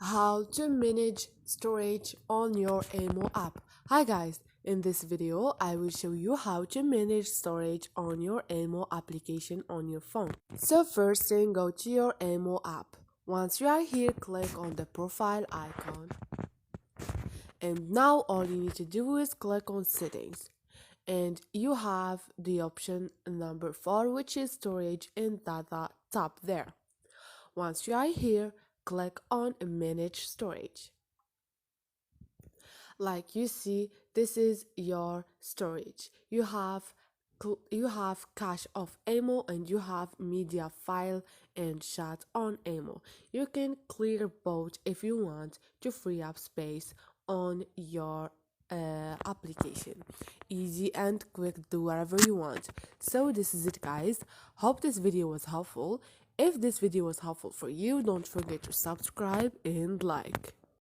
How to manage storage on your Amo app. Hi guys, in this video I will show you how to manage storage on your Amo application on your phone. So first thing, go to your Amo app. Once you are here, click on the profile icon, and now all you need to do is click on settings, and you have the option number 4, which is storage and data tab there. Once you are here, click on manage storage. Like you see, this is your storage. You have cache of Amo, and you have media file and chat on Amo. You can clear both if you want to free up space on your application. Easy and quick, do whatever you want. So this is it guys. Hope this video was helpful. If this video was helpful for you, don't forget to subscribe and like.